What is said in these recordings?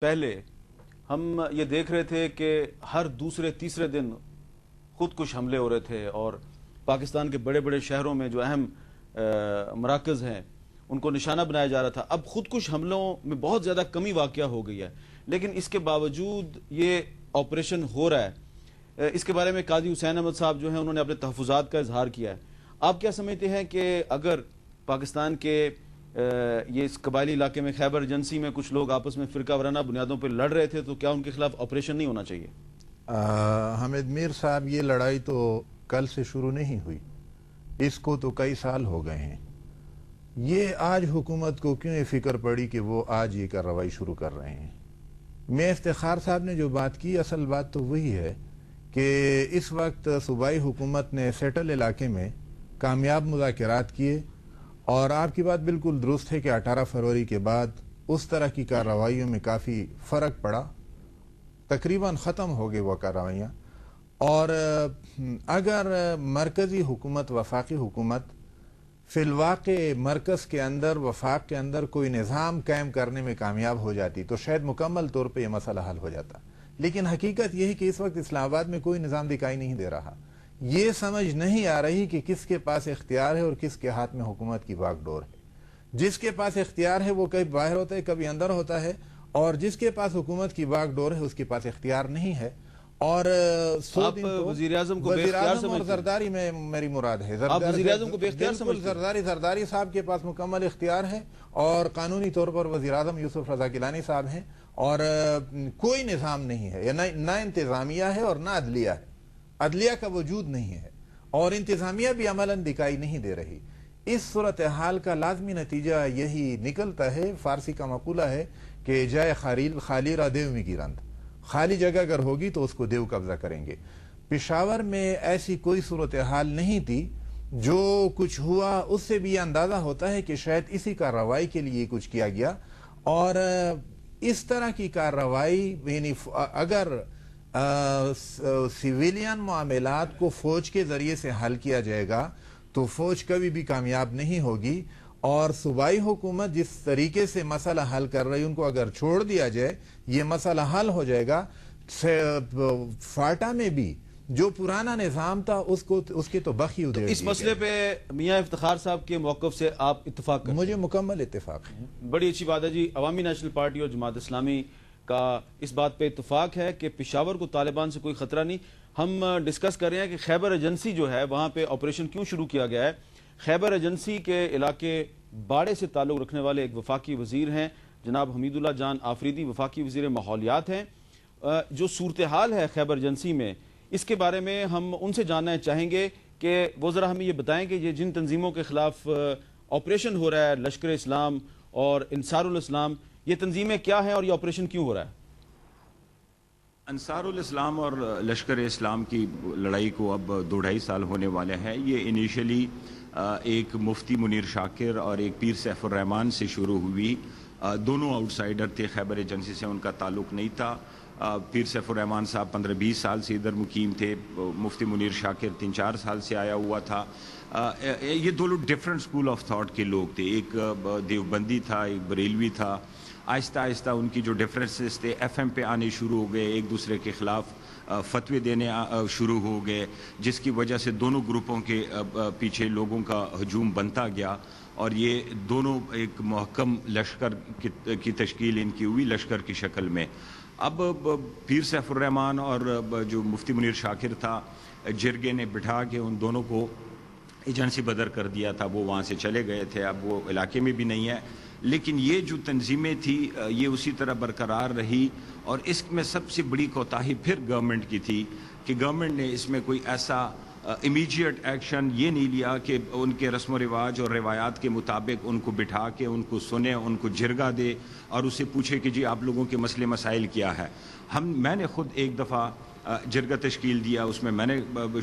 پہلے ہم یہ دیکھ رہے تھے کہ ہر دوسرے تیسرے دن خودکش حملے ہو رہے تھے اور پاکستان کے بڑے بڑے شہروں میں جو اہم مراکز ہیں ان کو نشانہ بنایا جا رہا تھا. اب خودکش حملوں میں بہت زیادہ کمی واقع ہو گئی ہے، لیکن اس کے باوجود یہ آپریشن ہو رہا ہے. اس کے بارے میں قاضی حسین احمد صاحب جو ہیں انہوں نے اپنے تحفظات کا اظہار کیا ہے. آپ کیا سمجھتے ہیں کہ اگر پاکستان کے یہ اس قبائلی علاقے میں خیبر ایجنسی میں کچھ لوگ آپس میں فرقہ وارانہ بنیادوں پہ لڑ رہے تھے تو کیا ان کے خلاف آپریشن نہیں ہونا چاہیے؟ حامد میر صاحب، یہ لڑائی تو کل سے شروع نہیں ہوئی، اس کو تو کئی سال ہو گئے ہیں. یہ آج حکومت کو کیوں یہ فکر پڑی کہ وہ آج یہ کارروائی شروع کر رہے ہیں؟ میں افتخار صاحب نے جو بات کی، اصل بات تو وہی ہے کہ اس وقت صوبائی حکومت نے سیٹل علاقے میں کامیاب مذاکرات کیے، اور آپ کی بات بالکل درست ہے کہ 18 فروری کے بعد اس طرح کی کارروائیوں میں کافی فرق پڑا، تقریباً ختم ہو گئے وہ کارروائیاں. اور اگر مرکزی حکومت، وفاقی حکومت فی الواقع مرکز کے اندر، وفاق کے اندر کوئی نظام قائم کرنے میں کامیاب ہو جاتی تو شاید مکمل طور پہ یہ مسئلہ حل ہو جاتا. لیکن حقیقت یہ ہے کہ اس وقت اسلام آباد میں کوئی نظام دکھائی نہیں دے رہا. یہ سمجھ نہیں آ رہی کہ کس کے پاس اختیار ہے اور کس کے ہاتھ میں حکومت کی واک ڈور ہے. جس کے پاس اختیار ہے وہ کبھی باہر ہوتا ہے، کبھی اندر ہوتا ہے، اور جس کے پاس حکومت کی واک ڈور ہے اس کے پاس اختیار نہیں ہے. اور وزیراعظم کو بے اختیار سمجھتے ہیں؟ زرداری میں میری مراد ہے، آپ وزیراعظم کو بے اختیار سمجھتے ہیں؟ زرداری صاحب کے پاس مکمل اختیار ہے، اور قانونی طور پر وزیراعظم یوسف رضا گیلانی صاحب ہیں، اور کوئی نظام نہیں ہے، نہ انتظامیہ ہے اور نہ عدلیہ ہے. عدلیہ کا وجود نہیں ہے اور انتظامیہ بھی عملاً دکھائی نہیں دے رہی. اس صورتحال کا لازمی نتیجہ یہی نکلتا ہے، فارسی کا مقولہ ہے کہ جائے خالی را دیو میں گیرند، خالی جگہ اگر ہوگی تو اس کو دیو قبضہ کریں گے. پشاور میں ایسی کوئی صورتحال نہیں تھی. جو کچھ ہوا اس سے بھی یہ اندازہ ہوتا ہے کہ شاید اسی کارروائی کے لیے کچھ کیا گیا. اور اس طرح کی کارروائی، یعنی اگر سویلین معاملات کو فوج کے ذریعے سے حل کیا جائے گا تو فوج کبھی بھی کامیاب نہیں ہوگی. اور صوبائی حکومت جس طریقے سے مسئلہ حل کر رہی، ان کو اگر چھوڑ دیا جائے یہ مسئلہ حل ہو جائے گا. فاٹا میں بھی جو پرانا نظام تھا اس کے تو بخی ادھیڑ دیے. اس مسئلے پہ میاں افتخار صاحب کے موقف سے آپ اتفاق کریں؟ مجھے مکمل اتفاق ہے. بڑی اچھی بات ہے جی. عوامی نیشنل پارٹی اور جماعت اسلامی کا اس بات پہ اتفاق ہے کہ پشاور کو طالبان سے کوئی خطرہ نہیں. ہم ڈسکس کر رہے ہیں کہ خیبر ایجنسی جو ہے وہاں پہ آپریشن کیوں شروع کیا گیا ہے. خیبر ایجنسی کے علاقے باڑے سے تعلق رکھنے والے ایک وفاقی وزیر ہیں جناب حمید اللہ جان آفریدی، وفاقی وزیر ماحولیات ہیں. جو صورتحال ہے خیبر ایجنسی میں، اس کے بارے میں ہم ان سے جاننا چاہیں گے کہ وہ ذرا ہمیں یہ بتائیں کہ یہ جن تنظیموں کے خلاف آپریشن ہو رہا ہے، لشکر اسلام اور انصار الاسلام، یہ تنظیمیں کیا ہیں اور یہ آپریشن کیوں ہو رہا ہے؟ انصار الاسلام اور لشکر اسلام کی لڑائی کو اب 2-2.5 سال ہونے والے ہیں. یہ انیشلی ایک مفتی منیر شاکر اور ایک پیر سیف الرحمان سے شروع ہوئی. دونوں آؤٹ سائیڈر تھے، خیبر ایجنسی سے ان کا تعلق نہیں تھا. پیر سیف الرحمان صاحب 15-20 سال سے ادھر مقیم تھے. مفتی منیر شاکر 3-4 سال سے آیا ہوا تھا. یہ دو لوگ ڈفرینٹ اسکول آف تھاٹ کے لوگ تھے. ایک دیوبندی تھا، ایک بریلوی تھا. آہستہ آہستہ ان کی جو ڈفرینسز تھے ایف ایم پہ آنے شروع ہو گئے، ایک دوسرے کے خلاف فتوے دینے شروع ہو گئے، جس کی وجہ سے دونوں گروپوں کے پیچھے لوگوں کا ہجوم بنتا گیا، اور یہ دونوں ایک محکم لشکر کی تشکیل ان کی ہوئی، لشکر کی شکل میں. اب پیر سیف الرحمان اور جو مفتی منیر شاکر تھا، جرگے نے بٹھا کے ان دونوں کو ایجنسی بدر کر دیا تھا. وہ وہاں سے چلے گئے تھے، اب وہ علاقے میں بھی نہیں ہے. لیکن یہ جو تنظیمیں تھی یہ اسی طرح برقرار رہی، اور اس میں سب سے بڑی کوتاہی پھر گورنمنٹ کی تھی کہ گورنمنٹ نے اس میں کوئی ایسا امیجیٹ ایکشن یہ نہیں لیا کہ ان کے رسم و رواج اور روایات کے مطابق ان کو بٹھا کے ان کو سنے، ان کو جرگہ دے اور اسے پوچھے کہ جی آپ لوگوں کے مسئلے مسائل کیا ہے. میں نے خود ایک دفعہ جرگہ تشکیل دیا، اس میں نے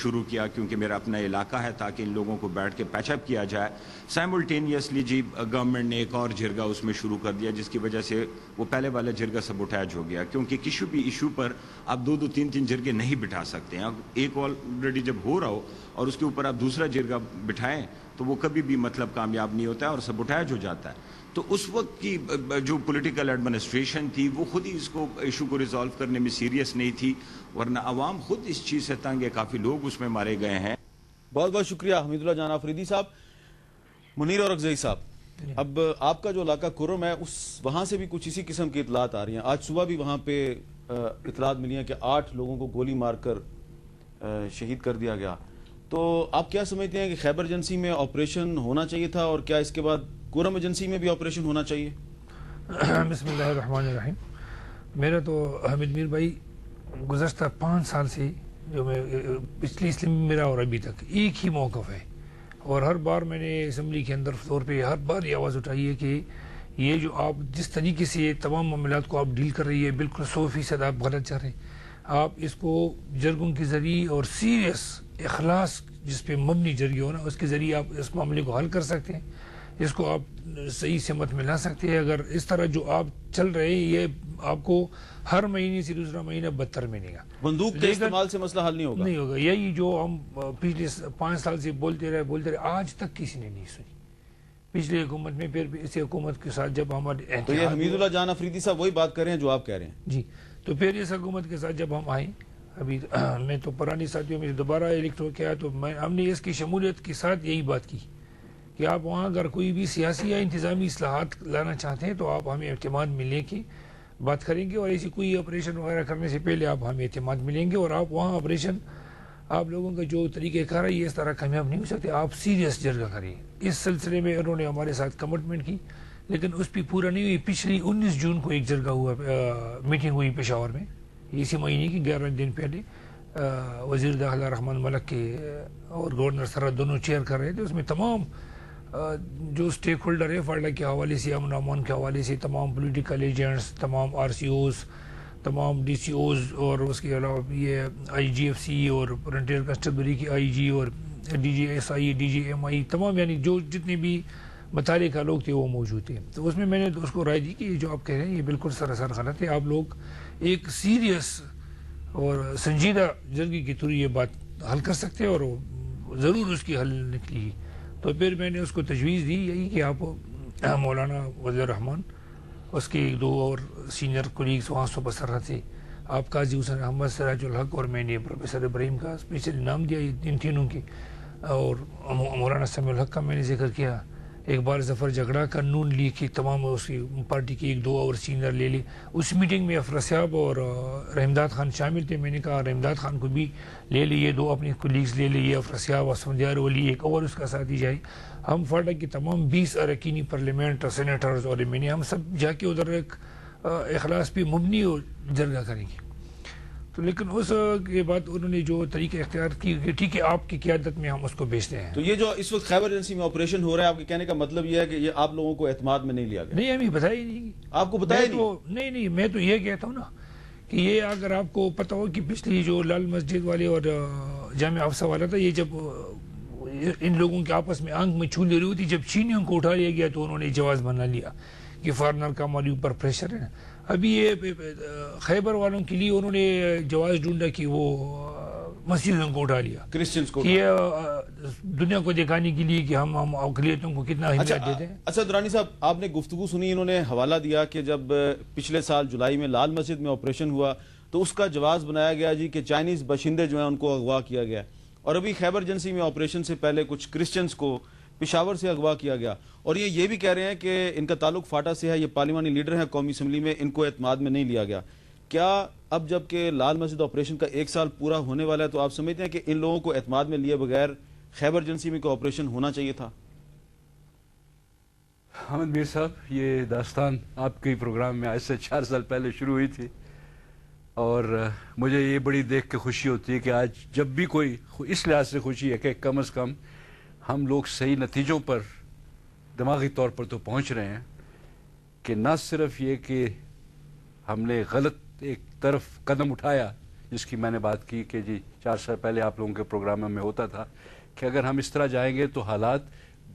شروع کیا کیونکہ میرا اپنا علاقہ ہے، تاکہ ان لوگوں کو بیٹھ کے پیچ اپ کیا جائے. سائملٹینیسلی جی گورنمنٹ نے ایک اور جرگہ اس میں شروع کر دیا، جس کی وجہ سے وہ پہلے والا جرگہ سبوٹیج ہو گیا، کیونکہ کسی بھی ایشو پر آپ 2-2 3-3 جرگے نہیں بٹھا سکتے ہیں. ایک آلریڈی جب ہو رہا ہو اور اس کے اوپر آپ دوسرا جرگہ بٹھائیں تو وہ کبھی بھی مطلب کامیاب نہیں ہوتا ہے اور سبوٹیج ہو جاتا ہے. تو اس وقت کی جو پولیٹیکل ایڈمنسٹریشن تھی وہ خود ہی اس کو ایشو کو ریزالو کرنے میں سیریس نہیں تھی، ورنہ عوام خود اس چیز سے تنگ ہے، کافی لوگ اس میں مارے گئے ہیں۔ بہت بہت شکریہ حمید اللہ جان آفریدی صاحب۔ منیر اورکزئی صاحب، اب آپ کا جو علاقہ کرم ہے وہاں سے بھی کچھ اسی قسم کی اطلاعات آ رہی ہیں۔ آج صبح بھی وہاں پہ اطلاعات ملی ہیں کہ 8 لوگوں کو گولی مار کر شہید کر دیا گیا۔ تو آپ کیا سمجھتے ہیں کہ خیبر ایجنسی میں آپریشن ہونا چاہیے تھا، اور کیا اس کے بعد کرم ایجنسی میں بھی آپریشن ہونا چاہیے؟ بسم اللہ الرحمن الرحیم۔ میرا تو حمید میر بھائی گزشتہ 5 سال سے جو میں پچھلی اسلام میرا اور ابھی تک ایک ہی موقف ہے، اور ہر بار میں نے اسمبلی کے اندر طور پہ ہر بار یہ آواز اٹھائی ہے کہ یہ جو آپ جس طریقے سے یہ تمام معاملات کو آپ ڈیل کر رہی ہے بالکل 100% آپ غلط چاہ رہے ہیں۔ آپ اس کو جرگوں کے ذریعے اور سیریس اخلاص جس پہ مبنی جرگے ہو نا، اس کے ذریعے آپ اس معاملے کو حل کر سکتے ہیں، اس کو آپ صحیح سمت میں لا سکتے ہیں۔ اگر اس طرح جو آپ چل رہے ہیں یہ آپ کو ہر مہینے سے دوسرا مہینہ بدتر ملے گا۔ بندوق کے استعمال سے مسئلہ حل نہیں ہوگا۔ یہی جو ہم پچھلے 5 سال سے بولتے رہے آج تک کسی نے نہیں سنی۔ پچھلی حکومت میں پھر اس حکومت کے ساتھ جب ہمارے تو یہ حمید اللہ جان آفریدی صاحب وہی بات کر رہے ہیں جو آپ کہہ رہے ہیں جی۔ تو پھر اس حکومت کے ساتھ جب ہم آئے، ابھی میں تو پرانی ساتھیوں میں دوبارہ الیکٹ ہو کے آیا، تو ہم نے اس کی شمولیت کے ساتھ یہی بات کی کہ آپ وہاں اگر کوئی بھی سیاسی یا انتظامی اصلاحات لانا چاہتے ہیں تو آپ ہمیں اعتماد میں لے کے بات کریں گے، اور ایسی کوئی آپریشن وغیرہ کرنے سے پہلے آپ ہمیں اعتماد ملیں گے، اور آپ وہاں آپریشن آپ لوگوں کا جو طریقہ کار ہے یہ اس طرح کامیاب نہیں ہو سکتے۔ آپ سیریس جرگہ کریں۔ اس سلسلے میں انہوں نے ہمارے ساتھ کمٹمنٹ کی، لیکن اس پہ پورا نہیں ہوئی۔ پچھلی 19 جون کو ایک جرگہ ہوا، میٹنگ ہوئی پشاور میں، اسی مہینے کی 11 دن پہلے، وزیر داخلہ رحمان ملک کے اور گورنر سرحد دونوں چیئر کر رہے تھے۔ اس میں تمام جو اسٹیک ہولڈر ہے فالڈا کے حوالے سے، امن امان کے حوالے سے، تمام پولیٹیکل ایجنٹس، تمام آر سی اوز، تمام ڈی سی اوز، اور اس کے علاوہ یہ آئی جی ایف سی اور فرنٹیئر کنسٹیبلری کی آئی جی اور D G S I, D G M I, تمام یعنی جو جتنے بھی متعلقہ لوگ تھے وہ موجود تھے۔ تو اس میں نے اس کو رائے دی کہ یہ جو آپ کہہ رہے ہیں یہ بالکل سراسر غلط ہے، آپ لوگ ایک سیریس اور سنجیدہ جرگے کے تھرو یہ بات حل کر سکتے ہیں، اور ضرور اس کی حل نکلی۔ تو پھر میں نے اس کو تجویز دی یہی کہ آپ مولانا وزیر الرحمان، اس کے 2 اور سینئر کولیگز وہاں صوبہ سرحد سے، آپ قاضی حسین احمد، سراج الحق، اور میں نے پروفیسر ابراہیم کا اسپیشلی نام دیا ان تینوں کے، اور مولانا سمیع الحق کا میں نے ذکر کیا۔ اقبال ظفر جھگڑا کا نون لیگ کی تمام اس کی پارٹی کے 1-2 اور سینئر لے لی۔ اس میٹنگ میں افرا صاحب اور رحمداد خان شامل تھے۔ میں نے کہا رحمداد خان کو بھی لے لیے، 2 اپنے کولیگز لے لیے، افرا صاحب، اسفندیار ولی ایک اور اس کا ساتھی جائے۔ ہم فاٹا کے تمام 20 اراکینی پارلیمنٹ سینیٹرز اور میں نے ہم سب جا کے ادھر ایک اخلاص پہ مبنی جرگہ کریں گے۔ تو لیکن اس کے بعد انہوں نے جو طریقہ اختیار کی کہ ٹھیک ہے آپ کی قیادت میں ہم اس کو بیچتے ہیں۔ تو یہ جو اس وقت خیبر ایجنسی میں آپریشن ہو رہا ہے، آپ کے کہنے کا مطلب یہ ہے کہ یہ آپ لوگوں کو اعتماد میں نہیں لیا گیا؟ نہیں، ہمیں بتایا ہی نہیں۔ آپ کو بتایا نہیں، میں تو یہ کہتا ہوں نا کہ یہ اگر آپ کو پتہ ہو کہ پچھلی جو لال مسجد والے اور جامع حفصہ والا تھا، یہ جب ان لوگوں کے آپس میں آنکھ میں چھو لے رہی ہوتی، جب چینیوں کو اٹھا لیا گیا تو انہوں نے جواز بنا لیا کہ فارنر کا ہمارے اوپر پریشر ہے۔ ابھی یہ خیبر والوں کے لیے انہوں نے جواز ڈھونڈا کہ وہ مسجدوں کو اٹھا لیا، کرسچنز کو، یہ دنیا کو دکھانے کے لیے کہ ہم اقلیتوں کو کتنا اہمیت دیتے ہیں۔ اچھا درانی صاحب، آپ نے گفتگو سنی، انہوں نے حوالہ دیا کہ جب پچھلے سال جولائی میں لال مسجد میں آپریشن ہوا تو اس کا جواز بنایا گیا جی کہ چائنیز باشندے جو ہیں ان کو اغوا کیا گیا، اور ابھی خیبر ایجنسی میں آپریشن سے پہلے کچھ کرسچنز کو پشاور سے اغوا کیا گیا، اور یہ بھی کہہ رہے ہیں کہ ان کا تعلق فاٹا سے ہے، یہ پارلیمانی لیڈر ہیں قومی اسمبلی میں، ان کو اعتماد میں نہیں لیا گیا۔ کیا اب جب کہ لال مسجد آپریشن کا 1 سال پورا ہونے والا ہے تو آپ سمجھتے ہیں کہ ان لوگوں کو اعتماد میں لیے بغیر خیبر ایجنسی میں کوئی آپریشن ہونا چاہیے تھا؟ حامد میر صاحب، یہ داستان آپ کے پروگرام میں آج سے 4 سال پہلے شروع ہوئی تھی، اور مجھے یہ بڑی دیکھ کے خوشی ہوتی ہے کہ آج جب بھی کوئی اس لحاظ سے خوشی ہے کہ کم از کم ہم لوگ صحیح نتیجوں پر دماغی طور پر تو پہنچ رہے ہیں، کہ نہ صرف یہ کہ ہم نے غلط ایک طرف قدم اٹھایا، جس کی میں نے بات کی کہ جی 4 سال پہلے آپ لوگوں کے پروگراموں میں ہوتا تھا کہ اگر ہم اس طرح جائیں گے تو حالات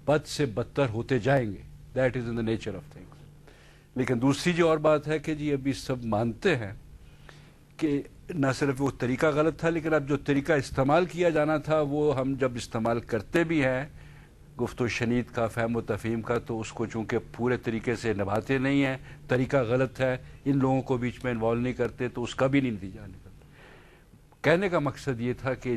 بد سے بدتر ہوتے جائیں گے، that is in the nature of things. لیکن دوسری جو اور بات ہے کہ جی ابھی سب مانتے ہیں کہ نہ صرف وہ طریقہ غلط تھا، لیکن اب جو طریقہ استعمال کیا جانا تھا وہ ہم جب استعمال کرتے بھی ہیں گفت و شنید کا، فہم و تفہیم کا، تو اس کو چونکہ پورے طریقے سے نبھاتے نہیں ہیں، طریقہ غلط ہے، ان لوگوں کو بیچ میں انوالو نہیں کرتے، تو اس کا بھی نہیں نتیجہ نکلتا۔ کہنے کا مقصد یہ تھا کہ